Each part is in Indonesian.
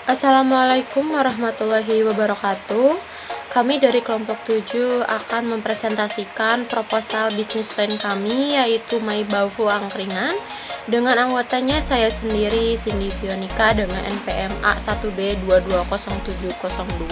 Assalamualaikum warahmatullahi wabarakatuh. Kami dari kelompok 7 akan mempresentasikan proposal bisnis plan kami, yaitu My Baufu Angkringan. Dengan anggotanya saya sendiri, Cindy Fionika, dengan NPM A1B220702.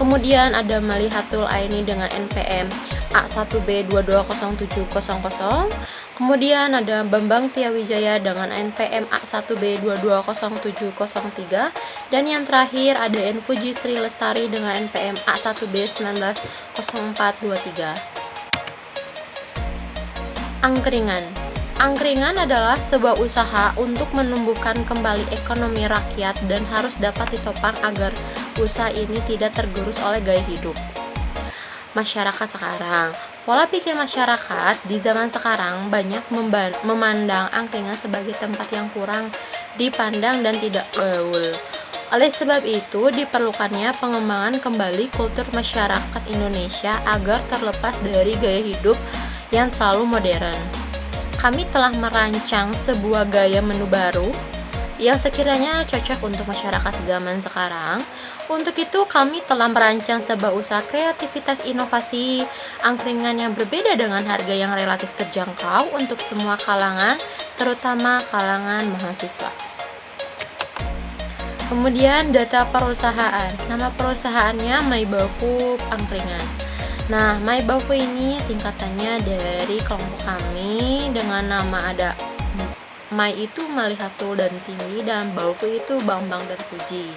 Kemudian ada Malihatul Aini dengan NPM A1B220700. Kemudian ada Bambang Tiawijaya dengan NPM A1B220703. Dan yang terakhir ada Enfuji Sri Lestari dengan NPM A1B190423. Angkringan adalah sebuah usaha untuk menumbuhkan kembali ekonomi rakyat dan harus dapat ditopang agar usaha ini tidak tergerus oleh gaya hidup masyarakat sekarang. Pola pikir masyarakat di zaman sekarang banyak memandang angkringan sebagai tempat yang kurang dipandang dan tidak gaul. Oleh sebab itu, diperlukannya pengembangan kembali kultur masyarakat Indonesia agar terlepas dari gaya hidup yang terlalu modern. Kami telah merancang sebuah gaya menu baru yang sekiranya cocok untuk masyarakat zaman sekarang. Untuk itu, kami telah merancang sebuah usaha kreativitas inovasi angkringan yang berbeda dengan harga yang relatif terjangkau untuk semua kalangan, terutama kalangan mahasiswa. Kemudian data perusahaan. Nama perusahaannya My Baufu Angkringan. Nah, My Baufu ini singkatannya dari kelompok kami dengan nama ada My itu Malihatul dan Cindy, dan Baufu itu Bambang dan Fuji.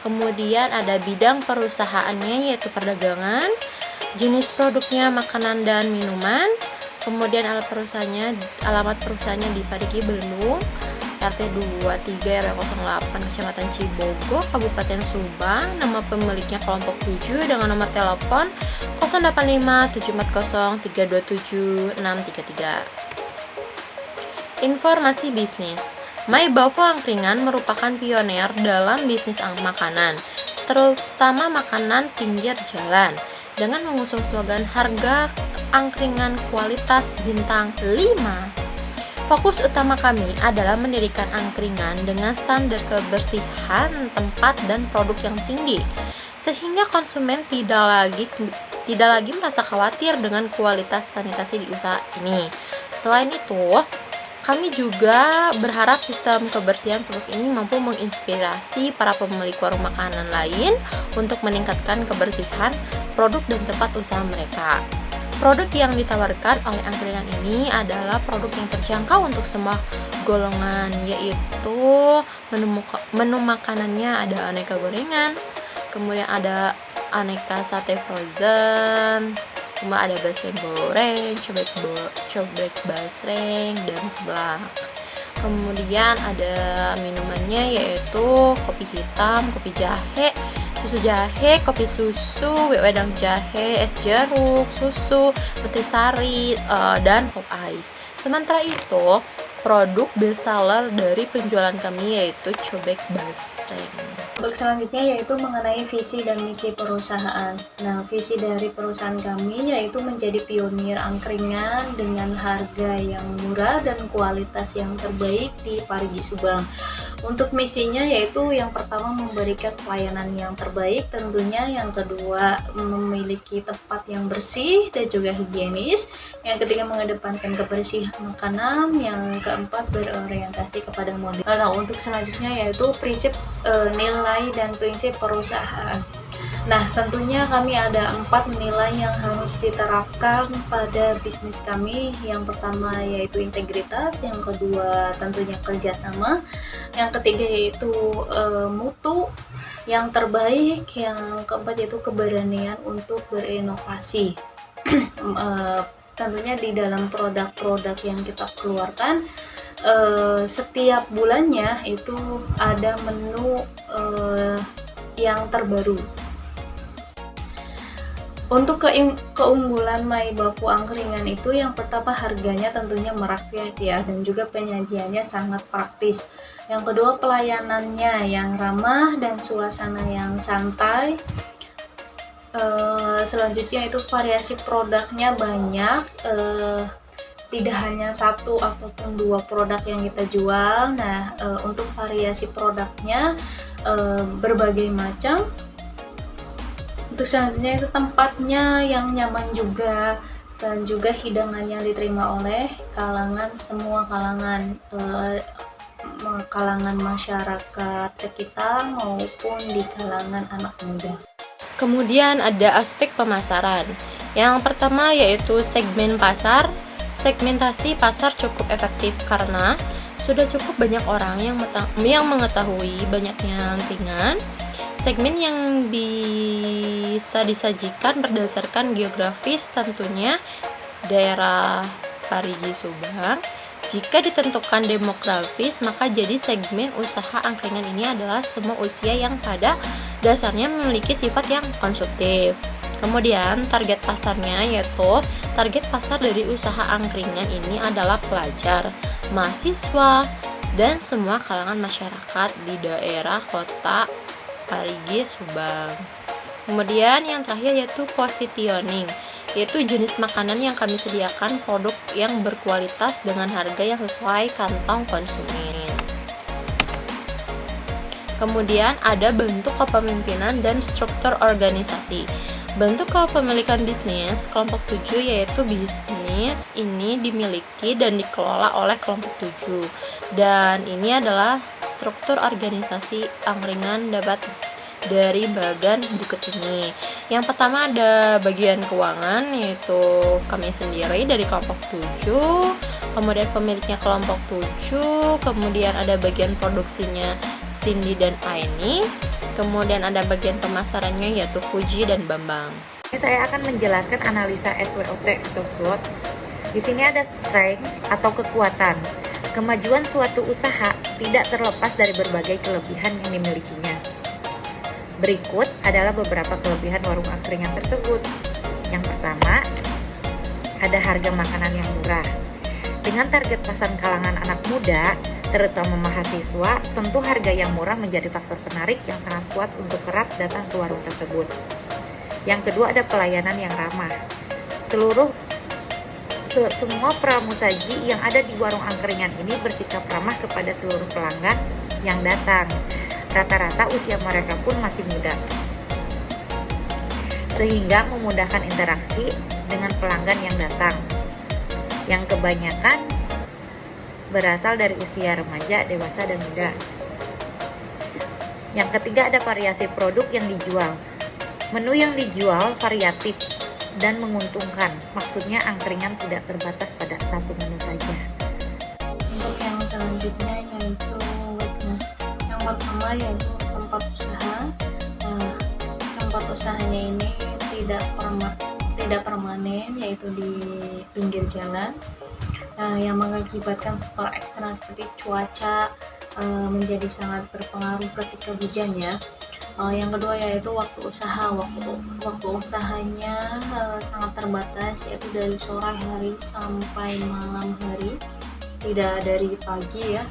Kemudian ada bidang perusahaannya yaitu perdagangan, jenis produknya makanan dan minuman. Kemudian alamat perusahaannya di Parigi Belung, RT 23 RW 08 Kecamatan Cibogo, Kabupaten Subang. Nama pemiliknya kelompok 7 dengan nomor telepon 085 740 327 633. Informasi bisnis. My Baufu Angkringan merupakan pionir dalam bisnis makanan, terutama makanan pinggir jalan, dengan mengusung slogan harga angkringan kualitas bintang 5. Fokus utama kami adalah mendirikan angkringan dengan standar kebersihan tempat dan produk yang tinggi, sehingga konsumen tidak lagi merasa khawatir dengan kualitas sanitasi di usaha ini. Selain itu, kami juga berharap sistem kebersihan produk ini mampu menginspirasi para pemilik warung makanan lain untuk meningkatkan kebersihan produk dan tempat usaha mereka. Produk yang ditawarkan oleh angkringan ini adalah produk yang terjangkau untuk semua golongan, yaitu menu makanannya ada aneka gorengan, kemudian ada aneka sate frozen, cuma ada basreng goreng, cobek basreng, dan seblak. Kemudian ada minumannya yaitu kopi hitam, kopi jahe, susu jahe, kopi susu, wedang jahe, es jeruk, susu, nutrisari, dan pop ice. Sementara itu, produk best seller dari penjualan kami yaitu cobek basreng. Untuk selanjutnya yaitu mengenai visi dan misi perusahaan. Nah, visi dari perusahaan kami yaitu menjadi pionir angkringan dengan harga yang murah dan kualitas yang terbaik di Parigi Subang. Untuk misinya yaitu yang pertama memberikan pelayanan yang terbaik tentunya, yang kedua memiliki tempat yang bersih dan juga higienis, yang ketiga mengedepankan kebersihan makanan, yang keempat berorientasi kepada model. Nah, untuk selanjutnya yaitu prinsip nilai dan prinsip perusahaan. Nah, tentunya kami ada 4 nilai yang harus diterapkan pada bisnis kami. Yang pertama yaitu integritas, yang kedua tentunya kerjasama, yang ketiga yaitu mutu, yang terbaik, yang keempat yaitu keberanian untuk berinovasi. Tentunya di dalam produk-produk yang kita keluarkan, setiap bulannya itu ada menu yang terbaru. Untuk keunggulan My Baufu Angkringan itu yang pertama harganya tentunya merakyat ya, dan juga penyajiannya sangat praktis. Yang kedua pelayanannya yang ramah dan suasana yang santai. Selanjutnya itu variasi produknya banyak, tidak hanya satu ataupun dua produk yang kita jual. Nah, untuk variasi produknya berbagai macam. Untuk selanjutnya itu tempatnya yang nyaman juga, dan juga hidangan yang diterima oleh semua kalangan masyarakat sekitar maupun di kalangan anak muda. Kemudian ada aspek pemasaran. Yang pertama yaitu segmen pasar. Segmentasi pasar cukup efektif karena sudah cukup banyak orang yang mengetahui banyaknya angkringan. Segmen yang bisa disajikan berdasarkan geografis, tentunya daerah Parigi Subang. Jika ditentukan demografis, maka jadi segmen usaha angkringan ini adalah semua usia yang pada dasarnya memiliki sifat yang konsumtif. Kemudian target pasarnya yaitu target pasar dari usaha angkringan ini adalah pelajar, mahasiswa, dan semua kalangan masyarakat di daerah kota Parigi Subang. Kemudian yang terakhir yaitu positioning, yaitu jenis makanan yang kami sediakan produk yang berkualitas dengan harga yang sesuai kantong konsumen. Kemudian ada bentuk kepemimpinan dan struktur organisasi. Bentuk kepemilikan bisnis kelompok 7 yaitu bisnis ini dimiliki dan dikelola oleh kelompok 7. Dan ini adalah struktur organisasi angkringan dapat dari bagian berikut ini. Yang pertama ada bagian keuangan, yaitu kami sendiri dari kelompok 7, kemudian pemiliknya kelompok 7, kemudian ada bagian produksinya Cindy dan Aini, kemudian ada bagian pemasarannya yaitu Fuji dan Bambang. Saya akan menjelaskan analisa SWOT atau SWOT. Di sini ada strength atau kekuatan. Kemajuan suatu usaha tidak terlepas dari berbagai kelebihan yang dimilikinya. Berikut adalah beberapa kelebihan warung angkringan tersebut. Yang pertama, ada harga makanan yang murah. Dengan target pasar kalangan anak muda, terutama mahasiswa, tentu harga yang murah menjadi faktor penarik yang sangat kuat untuk kerap datang ke warung tersebut. Yang kedua, ada pelayanan yang ramah. Semua pramusaji yang ada di warung angkringan ini bersikap ramah kepada seluruh pelanggan yang datang. Rata-rata usia mereka pun masih muda, sehingga memudahkan interaksi dengan pelanggan yang datang, yang kebanyakan berasal dari usia remaja, dewasa, dan muda. Yang ketiga, ada variasi produk yang dijual. Menu yang dijual variatif dan menguntungkan. Maksudnya angkringan tidak terbatas pada satu menu saja. Untuk yang selanjutnya yaitu witness. Yang pertama yaitu tempat usaha. Tempat usahanya ini tidak permanen, yaitu di pinggir jalan. Yang mengakibatkan faktor eksternal seperti cuaca menjadi sangat berpengaruh ketika hujan ya. Yang kedua yaitu waktu usaha. Waktu usahanya sangat terbatas, yaitu dari sore hari sampai malam hari, tidak dari pagi ya.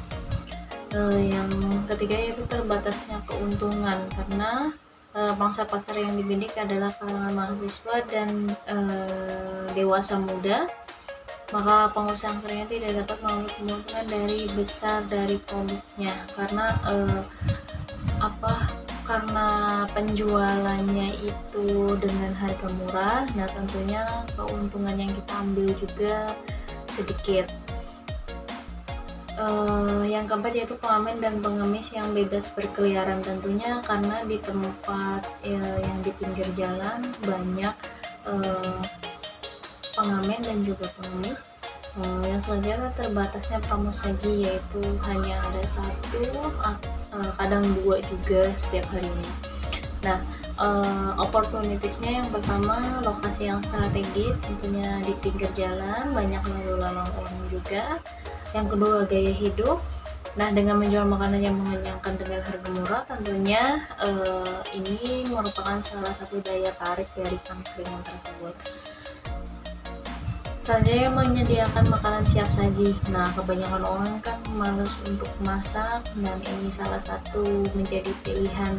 Yang ketiga yaitu terbatasnya keuntungan, karena pangsa pasar yang dibidik adalah kalangan mahasiswa dan dewasa muda, maka pengusaha angkringan tidak dapat mengambil keuntungan dari produknya karena penjualannya itu dengan harga murah. Nah, tentunya keuntungan yang kita ambil juga sedikit. Yang keempat yaitu pengamen dan pengemis yang bebas berkeliaran, tentunya karena di tempat yang di pinggir jalan banyak pengamen dan juga pengemis. Yang selanjutnya terbatasnya pramusaji, yaitu hanya ada satu, kadang dua juga setiap harinya. Nah, opportunitiesnya yang pertama lokasi yang strategis, tentunya di pinggir jalan, banyak lalu lalang orang juga. Yang kedua gaya hidup. Nah, dengan menjual makanan yang mengenyangkan dengan harga murah, tentunya ini merupakan salah satu daya tarik dari angkringan tersebut. Selanjutnya menyediakan makanan siap saji. Nah, kebanyakan orang kan malas untuk masak, dan ini salah satu menjadi pilihan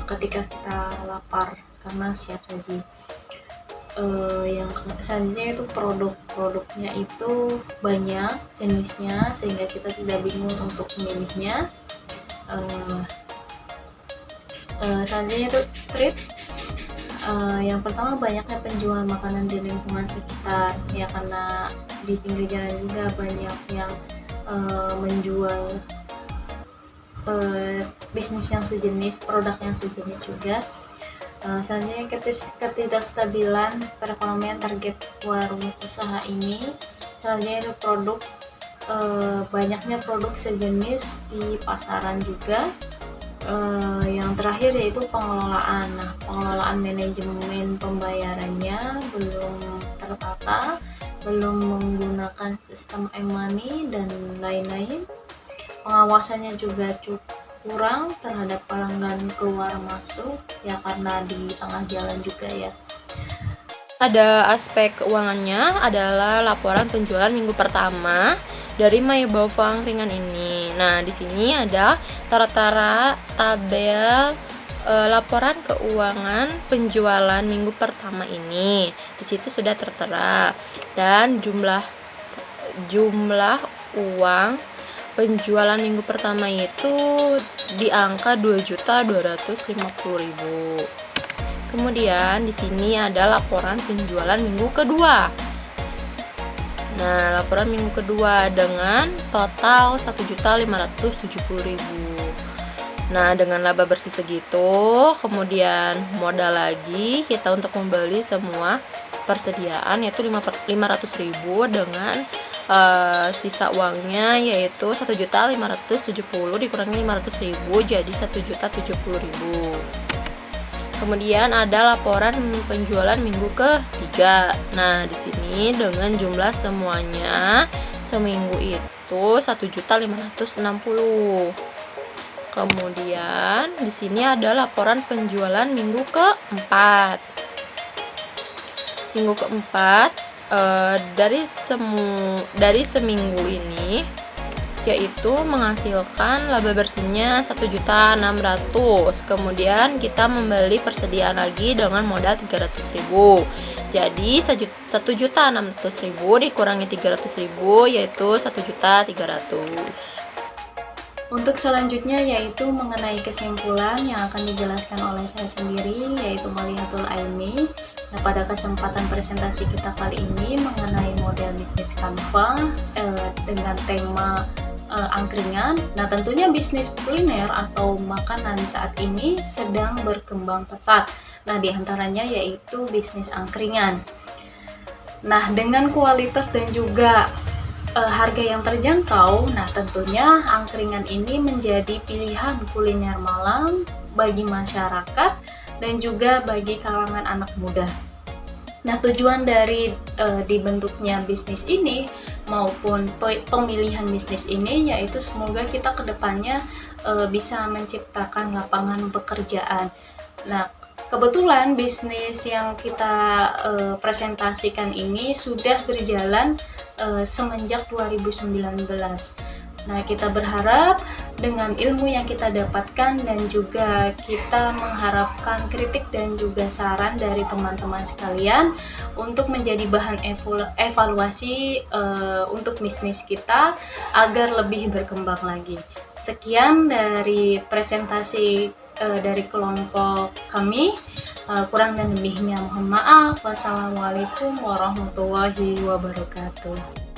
ketika kita lapar karena siap saji. Yang selanjutnya itu produknya itu banyak jenisnya sehingga kita tidak bingung untuk memilihnya. Selanjutnya itu treat. Yang pertama, banyaknya penjual makanan di lingkungan sekitar, ya karena di pinggir jalan juga banyak yang menjual bisnis yang sejenis, produk yang sejenis juga. Selanjutnya, ketidakstabilan perekonomian target warung usaha ini. Selanjutnya itu produk, banyaknya produk sejenis di pasaran juga. Yang terakhir yaitu pengelolaan. Nah, pengelolaan manajemen pembayarannya belum tertata, belum menggunakan sistem e-money dan lain-lain. Pengawasannya juga cukup kurang terhadap pelanggan keluar masuk, ya karena di tengah jalan juga ya. Ada aspek keuangannya adalah laporan penjualan minggu pertama dari My Bavo Angkringan ini. Nah, di sini ada tara-tara tabel laporan keuangan penjualan minggu pertama ini. Di situ sudah tertera dan jumlah uang penjualan minggu pertama itu di angka 2.250.000. Kemudian di sini ada laporan penjualan minggu kedua. Nah, laporan minggu kedua dengan total 1.570.000. Nah, dengan laba bersih segitu, kemudian modal lagi kita untuk membeli semua persediaan yaitu 500.000 dengan sisa uangnya yaitu 1.570.000 dikurangi 500.000 jadi 1.070.000. Kemudian ada laporan penjualan minggu ketiga. Nah, di sini dengan jumlah semuanya seminggu itu 1.560.000. Kemudian di sini ada laporan penjualan minggu keempat. Minggu keempat dari seminggu ini yaitu menghasilkan laba bersihnya 1.600.000. Kemudian kita membeli persediaan lagi dengan modal 300.000. Jadi 1.600.000 dikurangi 300.000 yaitu 1.300.000. Untuk selanjutnya yaitu mengenai kesimpulan yang akan dijelaskan oleh saya sendiri yaitu Malihatul Aini. Nah, pada kesempatan presentasi kita kali ini mengenai model bisnis Canva dengan tema angkringan. Nah, tentunya bisnis kuliner atau makanan saat ini sedang berkembang pesat. Nah, diantaranya yaitu bisnis angkringan. Nah, dengan kualitas dan juga harga yang terjangkau, nah tentunya angkringan ini menjadi pilihan kuliner malam bagi masyarakat dan juga bagi kalangan anak muda. Nah, tujuan dari dibentuknya bisnis ini maupun pemilihan bisnis ini yaitu semoga kita kedepannya bisa menciptakan lapangan pekerjaan. Nah, kebetulan bisnis yang kita presentasikan ini sudah berjalan semenjak 2019. Nah, kita berharap dengan ilmu yang kita dapatkan dan juga kita mengharapkan kritik dan juga saran dari teman-teman sekalian untuk menjadi bahan evaluasi untuk bisnis kita agar lebih berkembang lagi. Sekian dari presentasi dari kelompok kami. Kurang dan lebihnya mohon maaf. Wassalamualaikum warahmatullahi wabarakatuh.